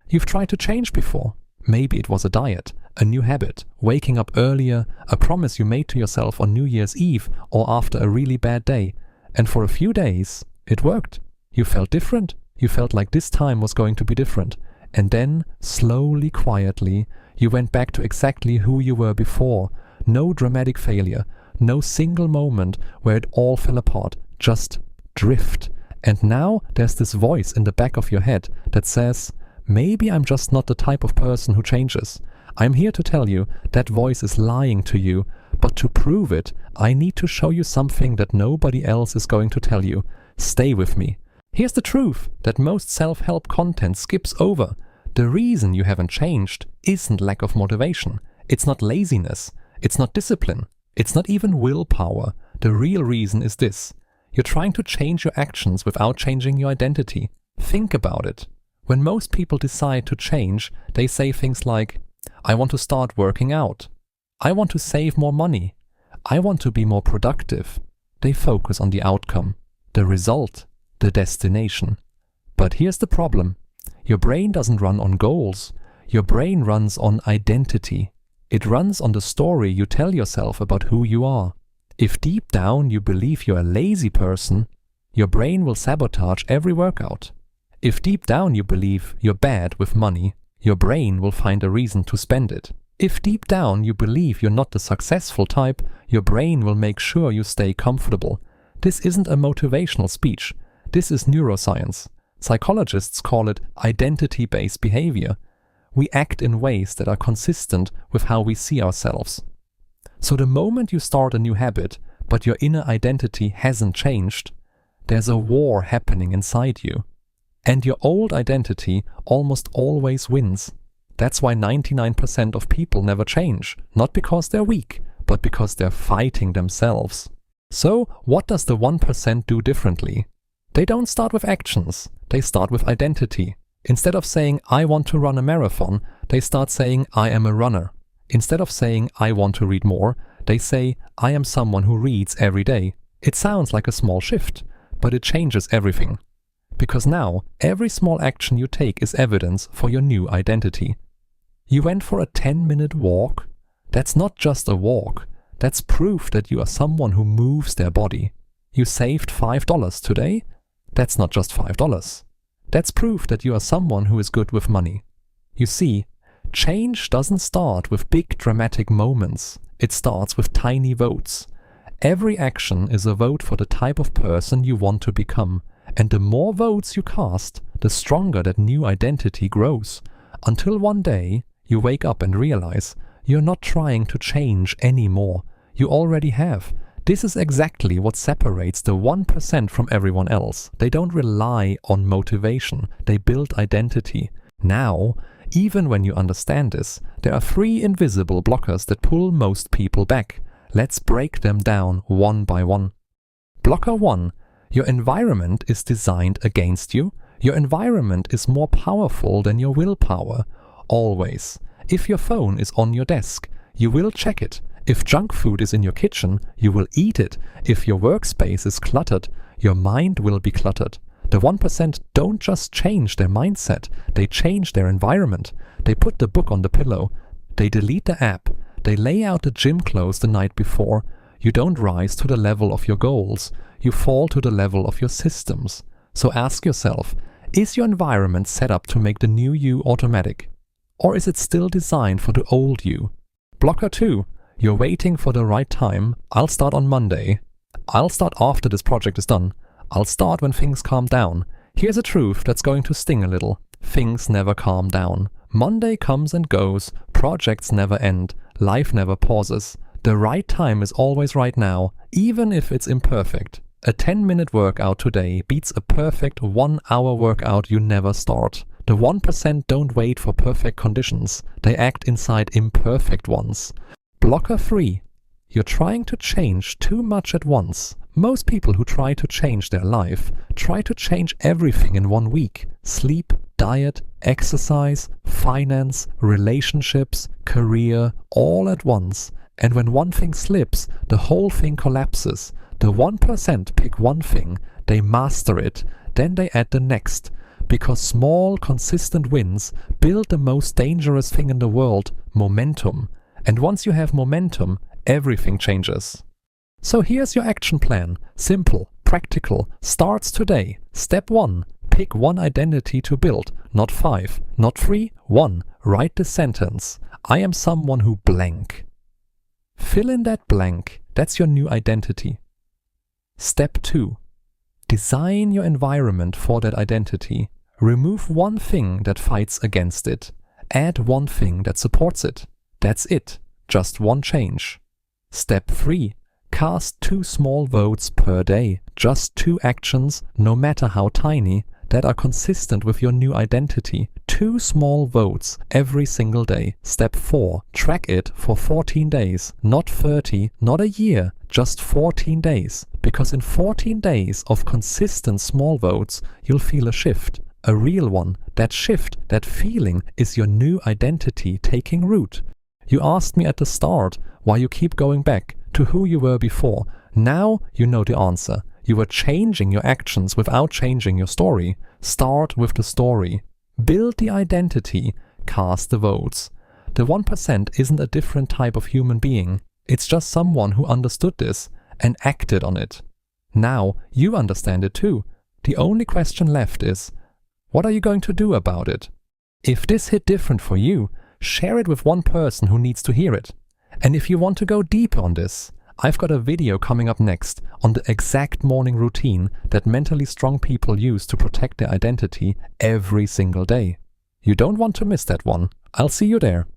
You've tried to change before. Maybe it was a diet, a new habit, waking up earlier, a promise you made to yourself on New Year's Eve or after a really bad day. And for a few days, it worked. You felt different. You felt like this time was going to be different. And then, slowly, quietly, you went back to exactly who you were before. No dramatic failure. No single moment where it all fell apart. Just drift. And now there's this voice in the back of your head that says, maybe I'm just not the type of person who changes. I'm here to tell you that voice is lying to you, but to prove it, I need to show you something that nobody else is going to tell you. Stay with me. Here's the truth that most self-help content skips over. The reason you haven't changed isn't lack of motivation. It's not laziness. It's not discipline. It's not even willpower. The real reason is this. You're trying to change your actions without changing your identity. Think about it. When most people decide to change, they say things like, I want to start working out. I want to save more money. I want to be more productive. They focus on the outcome, the result, the destination. But here's the problem. Your brain doesn't run on goals. Your brain runs on identity. It runs on the story you tell yourself about who you are. If deep down you believe you're a lazy person, your brain will sabotage every workout. If deep down you believe you're bad with money, your brain will find a reason to spend it. If deep down you believe you're not the successful type, your brain will make sure you stay comfortable. This isn't a motivational speech. This is neuroscience. Psychologists call it identity-based behavior. We act in ways that are consistent with how we see ourselves. So the moment you start a new habit, but your inner identity hasn't changed, there's a war happening inside you. And your old identity almost always wins. That's why 99% of people never change, not because they're weak, but because they're fighting themselves. So what does the 1% do differently? They don't start with actions, they start with identity. Instead of saying, I want to run a marathon, they start saying, I am a runner. Instead of saying, I want to read more, they say, I am someone who reads every day. It sounds like a small shift, but it changes everything. Because now, every small action you take is evidence for your new identity. You went for a 10-minute walk? That's not just a walk. That's proof that you are someone who moves their body. You saved $5 today? That's not just $5. That's proof that you are someone who is good with money. You see, change doesn't start with big dramatic moments. It starts with tiny votes. Every action is a vote for the type of person you want to become. And the more votes you cast, the stronger that new identity grows. Until one day, you wake up and realize you're not trying to change anymore. You already have. This is exactly what separates the 1% from everyone else. They don't rely on motivation. They build identity. Now, even when you understand this, there are 3 invisible blockers that pull most people back. Let's break them down one by one. Blocker 1. Your environment is designed against you. Your environment is more powerful than your willpower. Always. If your phone is on your desk, you will check it. If junk food is in your kitchen, you will eat it. If your workspace is cluttered, your mind will be cluttered. The 1% don't just change their mindset, they change their environment. They put the book on the pillow. They delete the app. They lay out the gym clothes the night before. You don't rise to the level of your goals. You fall to the level of your systems. So ask yourself, is your environment set up to make the new you automatic? Or is it still designed for the old you? Blocker 2. You're waiting for the right time. I'll start on Monday. I'll start after this project is done. I'll start when things calm down. Here's a truth that's going to sting a little. Things never calm down. Monday comes and goes. Projects never end. Life never pauses. The right time is always right now, even if it's imperfect. A 10-minute workout today beats a perfect 1-hour workout you never start. The 1% don't wait for perfect conditions. They act inside imperfect ones. Blocker 3. You're trying to change too much at once. Most people who try to change their life try to change everything in 1 week. Sleep, diet, exercise, finance, relationships, career, all at once. And when one thing slips, the whole thing collapses. The 1% pick one thing, they master it, then they add the next. because small, consistent wins build the most dangerous thing in the world, momentum. And once you have momentum, everything changes. So here's your action plan. Simple, practical, starts today. Step 1. Pick one identity to build. Not 5, not 3, 1. Write this sentence. I am someone who blank. Fill in that blank. That's your new identity. Step 2. Design your environment for that identity. Remove one thing that fights against it. Add one thing that supports it. That's it. Just one change. Step 3. Cast 2 small votes per day. Just 2 actions, no matter how tiny, that are consistent with your new identity. 2 small votes every single day. Step 4. Track it for 14 days. Not 30, not a year, just 14 days. Because in 14 days of consistent small votes, you'll feel a shift. A real one. That shift, that feeling is your new identity taking root. You asked me at the start why you keep going back to who you were before. Now you know the answer. You were changing your actions without changing your story. Start with the story. Build the identity. Cast the votes. The 1% isn't a different type of human being. It's just someone who understood this and acted on it. Now you understand it too. The only question left is, what are you going to do about it? If this hit different for you, share it with one person who needs to hear it. And if you want to go deeper on this, I've got a video coming up next on the exact morning routine that mentally strong people use to protect their identity every single day. You don't want to miss that one. I'll see you there.